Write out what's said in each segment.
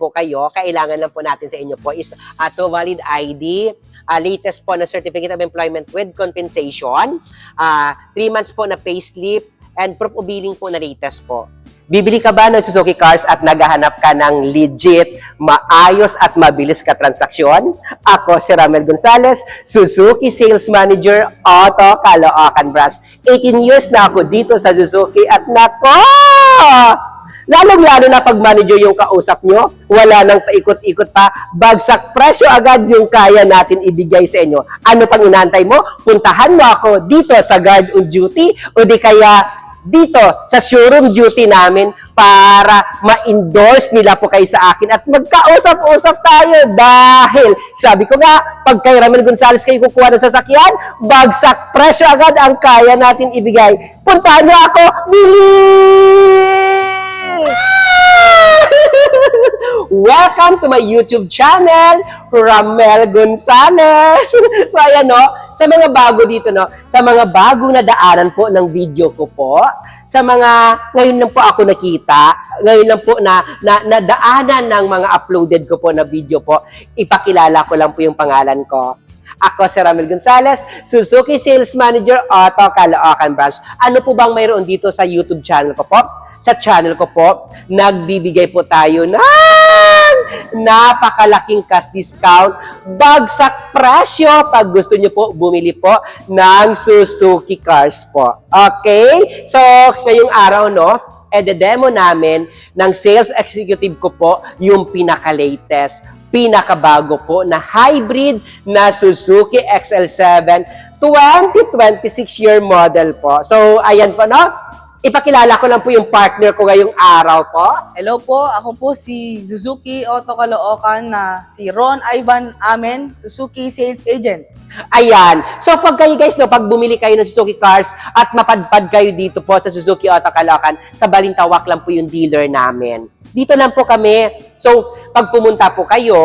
po kayo, kailangan lang po natin sa inyo po is to valid ID, latest po na Certificate of Employment with Compensation, 3 months po na payslip, and proof of billing po na latest po. Bibili ka ba ng Suzuki Cars at naghahanap ka ng legit, maayos at mabilis ka transaksyon? Ako si Ramel Gonzalez, Suzuki Sales Manager, Auto Caloocan Branch. 18 years na ako dito sa Suzuki at nako! Lalong-lalo na pag manager yung kausap nyo, wala nang paikot-ikot pa, bagsak presyo agad yung kaya natin ibigay sa inyo. Ano pang inaantay mo? Puntahan mo ako dito sa guard on duty o di kaya dito sa showroom duty namin para ma-endorse nila po kayo sa akin at magkausap-usap tayo dahil sabi ko nga, pag kay Ramel Gonzalez kayo kukuha ng sasakyan, bagsak presyo agad ang kaya natin ibigay. Puntahan niyo ako, bilis! Welcome to my YouTube channel, Ramel Gonzalez. So ayan no, sa mga bago dito no, sa mga bagong nadaanan po ng video ko po, sa mga ngayon lang po ako nakita, ngayon lang po na nadaanan ng mga uploaded ko po na video po, ipakilala ko lang po yung pangalan ko. Ako si Ramel Gonzalez, Suzuki Sales Manager, Auto Caloocan Branch. Ano po bang mayroon dito sa YouTube channel ko po? Sa channel ko po, nagbibigay po tayo ng napakalaking cash discount, bagsak presyo pag gusto nyo po bumili po ng Suzuki Cars po. Okay? So, ngayong araw, no, demo namin ng sales executive ko po yung pinaka-latest, pinakabago po na hybrid na Suzuki XL7 2026 year model po. So, ayan po, no? Ipakilala ko lang po yung partner ko ngayong araw po. Hello po, ako po si Suzuki Auto Caloocan na si Ron Ivan Amen, Suzuki Sales Agent. Ayan. So pag kayo guys, no, pag bumili kayo ng Suzuki Cars at mapadpad kayo dito po sa Suzuki Auto Caloocan, sa Balintawak lang po yung dealer namin. Dito lang po kami. So pag pumunta po kayo,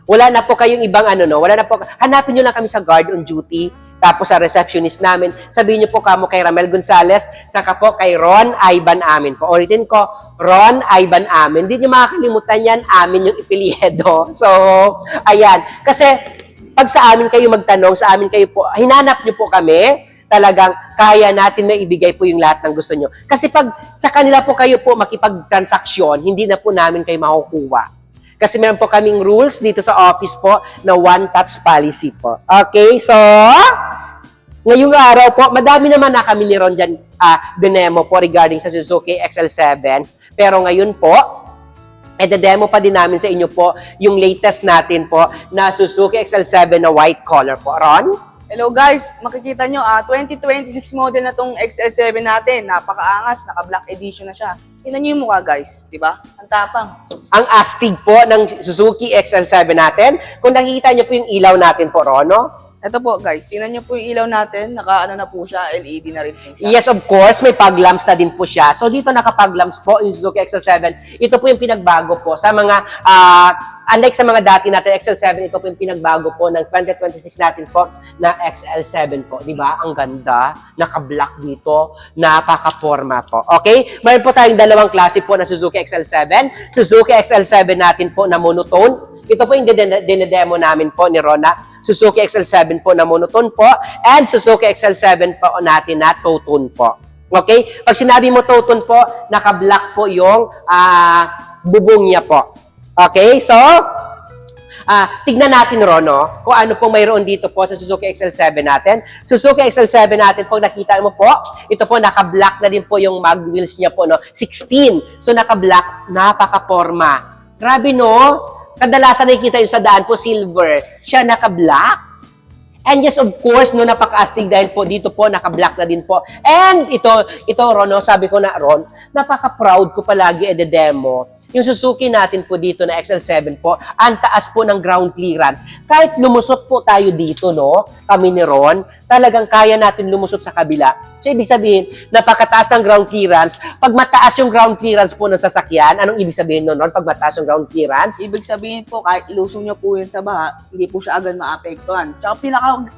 wala na po kayong ibang wala na po, hanapin nyo lang kami sa guard on duty. Tapos sa receptionist namin, sabihin niyo po kamo kay Ramel Gonzalez, saka po kay Ron Ivan Amin po. Ulitin ko, Ron Ivan Amin. Hindi niyo makakalimutan yan, Amin yung ipilyedo. So, ayan. Kasi, pag sa amin kayo magtanong, sa amin kayo po, hinanap niyo po kami, talagang kaya natin na ibigay po yung lahat ng gusto niyo. Kasi pag sa kanila po kayo po makipag-transaksyon, hindi na po namin kayo makukuha. Kasi meron po kaming rules dito sa office po na one-touch policy po. Okay, so ngayong araw po, madami naman na kami ni Ron dyan dinemo po regarding sa Suzuki XL7. Pero ngayon po, demo pa din namin sa inyo po yung latest natin po na Suzuki XL7 na white color po. Ron? Hello guys, makikita nyo, 2026 model na tong XL7 natin. Napakaangas, naka-black edition na siya. Tingnan nyo yung mukha guys, di ba? Ang tapang. Ang astig po ng Suzuki XL7 natin. Kung nakikita nyo po yung ilaw natin po, Ron, no? Ito po guys, tingnan nyo po yung ilaw natin. Naka-ano na po siya, LED na rin po siya. Yes, of course, may pag-lamps na din po siya. So dito nakapag-lamps po yung Suzuki XL7. Ito po yung pinagbago po sa mga, unlike sa mga dati natin XL7, ito po yung pinagbago po ng 2026 natin po na XL7 po. Di ba? Ang ganda, naka-black dito, napaka-forma po. Okay? Mayroon po tayong dalawang klase po na Suzuki XL7. Suzuki XL7 natin po na monotone. Ito po yung dinedemo namin po ni Rona. Suzuki XL7 po na monotone po and Suzuki XL7 po natin na two-tone po. Okay? Pag sinabi mo two-tone po, naka-black po yung bubong niya po. Okay? So, tignan natin, Rono, kung ano pong mayroon dito po sa Suzuki XL7 natin. Suzuki XL7 natin, pag nakita mo po, ito po, naka-black na din po yung mag wheels niya po, no? 16. So, naka-black, napaka-forma. Grabe, no? Kadalasan nakikita yung sa daan po, silver. Siya naka-black. And yes, of course, no, napaka-astig dahil po dito po, naka-black na din po. And ito, Ron, no, sabi ko na, Ron, napaka-proud ko palagi demo. Yung Suzuki natin po dito na XL7 po, ang taas po ng ground clearance. Kahit lumusot po tayo dito, no, kami ni Ron, talagang kaya natin lumusot sa kabila. So, ibig sabihin, napakataas ng ground clearance. Pag mataas yung ground clearance po ng sasakyan, anong ibig sabihin nun, Ron, pag mataas yung ground clearance? Ibig sabihin po, kahit ilusong nyo po yun sa baha, hindi po siya agad maapektuhan. Tsaka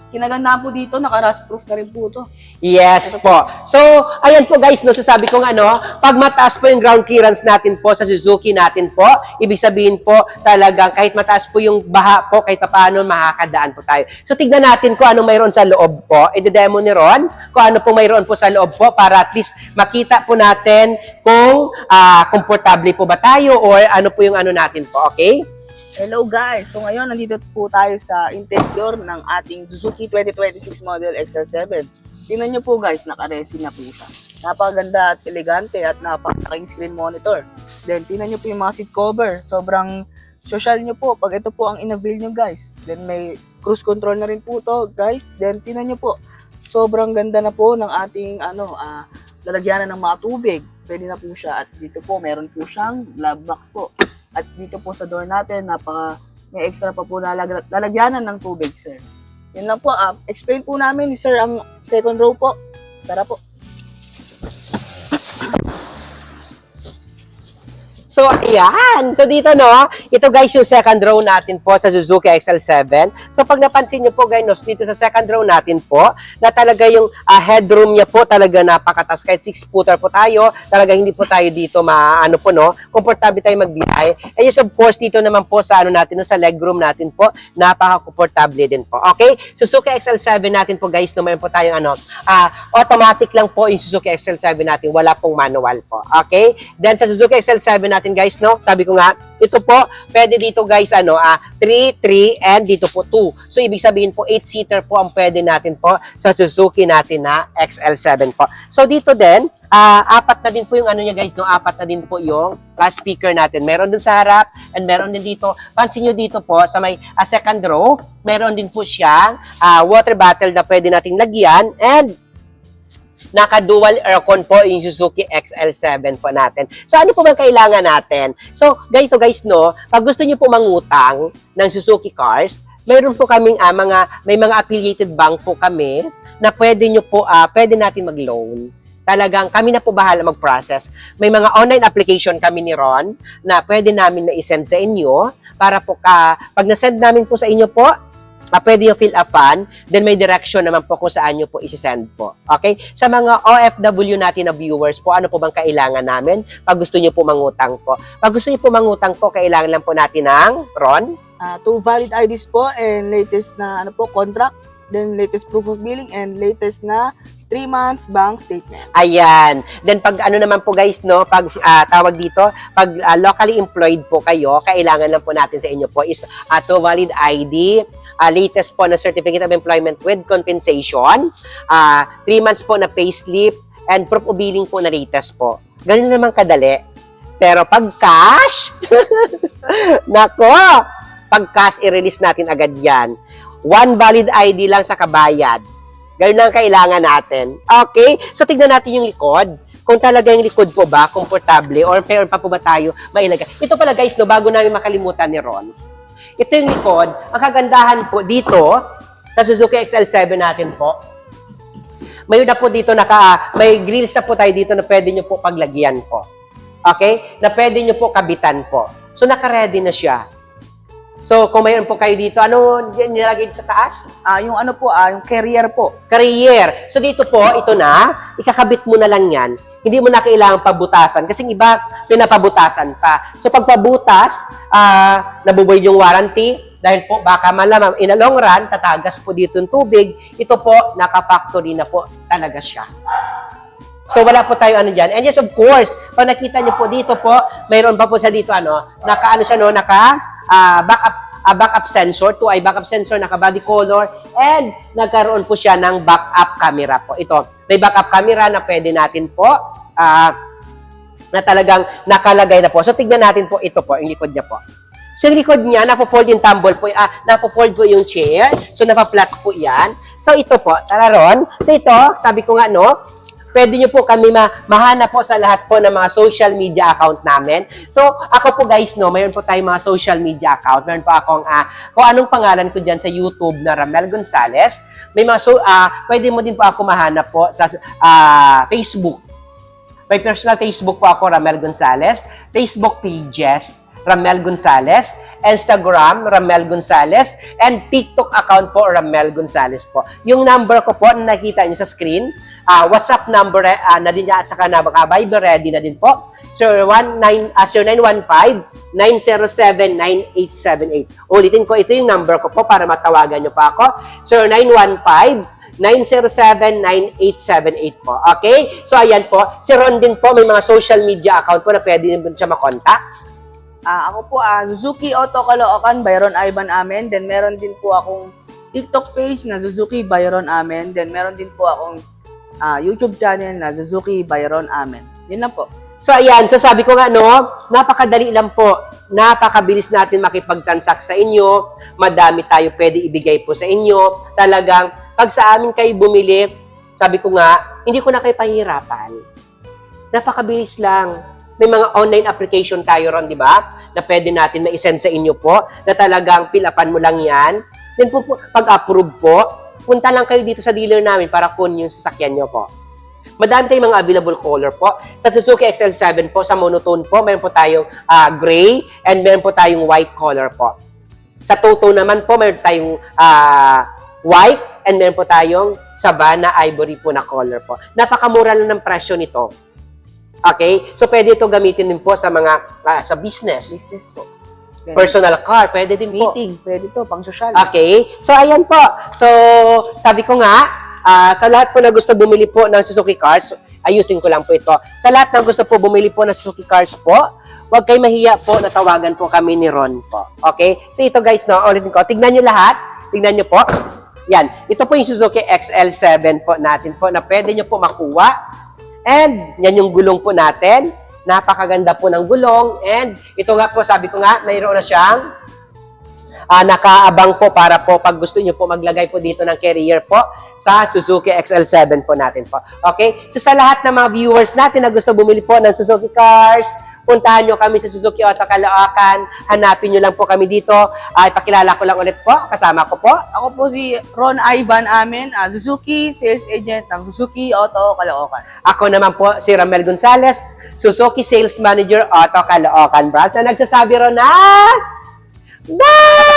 kinaganda po dito, naka-rust proof na rin po ito. Yes po. So, ayan po guys, no, sasabi ko nga, no, pag mataas po yung ground clearance natin po sa Suzuki natin po, ibig sabihin po talagang kahit mataas po yung baha po, kahit paano makakadaan po tayo. So, tignan natin kung ano mayroon sa loob po. I-demo ni Ron kung ano po mayroon po sa loob po para at least makita po natin kung komportable po ba tayo or ano po yung ano natin po, okay? Hello guys! So ngayon, nandito po tayo sa interior ng ating Suzuki 2026 model XL7. Tingnan nyo po guys, naka-resin na po siya. Napakaganda at elegante at napakalaking screen monitor. Then, tingnan nyo po yung mga seat cover. Sobrang social nyo po pag ito po ang in-avail nyo guys. Then, may cruise control na rin po to guys. Then, tingnan nyo po, sobrang ganda na po ng ating lalagyanan ng mga tubig. Pwede na po siya. At dito po, meron po siyang glove box po. At dito po sa door natin, may extra pa po lalagyanan ng tubig, sir. Yun lang po, explain po namin ni sir ang second row po. Tara po. So, ayan. So, dito, no, ito guys yung second row natin po sa Suzuki XL7. So, pag napansin nyo po, guys, no, dito sa second row natin po, na talaga yung headroom niya po talaga napakatas. Kahit 6-footer po tayo, talaga hindi po tayo dito maano po, no, komportable tayo magbiyahe. And yes, of course, dito naman po sa ano natin, no, sa legroom natin po, napaka-komportable din po. Okay? Suzuki XL7 natin po, guys, no, mayroon po tayong automatic lang po yung Suzuki XL7 natin. Wala pong manual po. Okay? Then, sa Suzuki XL7 natin, guys, no? Sabi ko nga, ito po, pwede dito guys, 3, 3, and dito po 2. So, ibig sabihin po, 8-seater po ang pwede natin po sa Suzuki natin na XL7 po. So, dito din, apat na din po yung ano niya guys, no? Apat na din po yung speaker natin. Meron dun sa harap, and meron din dito. Pansin nyo dito po, sa may second row, meron din po siyang water bottle na pwede nating lagyan, and naka-dual aircon po yung Suzuki XL7 po natin. So, ano po bang kailangan natin? So, ganito guys, no, pag gusto niyo po mangutang ng Suzuki cars, mayroon po kaming may mga affiliated bank po kami na pwede natin mag-loan. Talagang kami na po bahala mag-process. May mga online application kami ni Ron na pwede namin na i-send sa inyo para po pag na-send namin po sa inyo po, pwede yung fill upan, then may direction naman po kung saan nyo po isi-send po. Okay? Sa mga OFW natin na viewers po, ano po bang kailangan namin pag gusto nyo po mangutang po? Pag gusto nyo po mangutang po, kailangan lang po natin ng, Ron? 2 valid IDs po and latest na contract, then latest proof of billing and latest na 3 months bank statement. Ayan. Then pag ano naman po guys, no, pag tawag dito, pag locally employed po kayo, kailangan lang po natin sa inyo po is 2 valid ID, latest po na Certificate of Employment with Compensation, 3 months po na payslip, and proof of billing po na latest po. Ganun naman kadali. Pero pag cash, nako, pag cash, i-release natin agad yan. 1 valid ID lang sa kabayad. Ganun lang kailangan natin. Okay? So, tignan natin yung likod. Kung talaga yung likod po ba, komportable, or fair pa po ba tayo mailagay. Ito pala guys, no, bago namin makalimutan ni Ron, ito yung likod. Ang kagandahan po dito, sa Suzuki XL7 natin po, mayroon na po dito, may grills na po tayo dito na pwede nyo po paglagyan po. Okay? Na pwede nyo po kabitan po. So, naka-ready na siya. So, kung mayroon po kayo dito, ano nilagay sa taas? Yung yung carrier po. Carrier. So, dito po, ito na, ikakabit mo na lang yan. Hindi mo na kailangan pabutasan. Kasi iba, pinapabutasan pa. So, pag pabutas, nabubuhay yung warranty. Dahil po, baka malamang, in a long run, tatagas po dito yung tubig. Ito po, naka-factory na po talaga siya. So, wala po tayo dyan. And yes, of course, pag nakita nyo po dito po, mayroon pa po siya dito, backup sensor, 2 eye backup sensor, naka-body color, and nagkaroon po siya ng backup camera po. Ito, may backup camera na pwede natin po, na talagang nakalagay na po. So, tignan natin po ito po, yung likod niya po. So, yung likod niya, napo-fold yung tumble po, napo-fold po yung chair. So, napa-flat po yan. So, ito po, tara Ron. So, ito, sabi ko nga, no, pwede nyo po kami mahanap po sa lahat po ng mga social media account namin. So, ako po guys, no, mayroon po tayong mga social media account. Mayroon po akong, kung anong pangalan ko dyan sa YouTube na Ramel Gonzales. May mga, pwede mo din po ako mahanap po sa Facebook. May personal Facebook po ako, Ramel Gonzales. Facebook pages. Ramel Gonzales, Instagram, Ramel Gonzales, and TikTok account po, Ramel Gonzales po. Yung number ko po na nakita nyo sa screen, WhatsApp number na din niya at saka na baka Viber ready na din po. 0915-907-9878. Ulitin ko, ito yung number ko po para matawagan nyo pa ako. 0915-907-9878 po. Okay? So, ayan po. Si Ron din po, may mga social media account po na pwede din siya makontak. Ako po, Suzuki Auto Caloocan, Byron Ivan Amen. Then meron din po akong TikTok page na Suzuki Byron Amen. Then meron din po akong YouTube channel na Suzuki Byron Amen. Yun lang po. So, ayan. So, sabi ko nga, no, napakadali lang po. Napakabilis natin makipag-transact sa inyo. Madami tayo pwede ibigay po sa inyo. Talagang, pag sa amin kayo bumili, sabi ko nga, hindi ko na kayo pahihirapan. Napakabilis lang. May mga online application tayo ron, di ba? Na pwede natin ma-send sa inyo po, na talagang pilapan mo lang yan. Then po, pag-approve po, punta lang kayo dito sa dealer namin para kunin yung sasakyan nyo po. Madami tayong mga available color po. Sa Suzuki XL7 po, sa monotone po, meron po tayong gray and meron po tayong white color po. Sa Toto naman po, meron tayong white and meron po tayong Savannah Ivory po na color po. Napakamura lang ng presyo nito. Okay? So, pwede ito gamitin din po sa mga, sa business. Business po. Then, Personal car, pwede din po. meeting, pwede to, pang social. Okay? So, ayan po. So, sabi ko nga, sa lahat po na gusto bumili po ng Suzuki cars, ayusin ko lang po ito. Sa lahat na gusto po bumili po ng Suzuki cars po, huwag kayo mahiya po na tawagan po kami ni Ron po. Okay? So, ito guys, no, ulitin ko. Tignan nyo lahat. Tignan nyo po. Yan. Ito po yung Suzuki XL7 po natin po na pwede nyo po makuha. And, yan yung gulong po natin. Napakaganda po ng gulong. And, ito nga po, sabi ko nga, mayroon na siyang nakaabang po para po pag gusto nyo po maglagay po dito ng carrier po sa Suzuki XL7 po natin po. Okay? So, sa lahat ng mga viewers natin na gusto bumili po ng Suzuki cars, puntahan nyo kami sa Suzuki Auto Caloocan. Hanapin nyo lang po kami dito. Ipakilala ko lang ulit po. Kasama ko po. Ako po si Ron Ivan Amen, Suzuki Sales Agent ng Suzuki Auto Caloocan. Ako naman po si Ramel Gonzales, Suzuki Sales Manager Auto Caloocan Branch. Na nagsasabi ron na... Bye!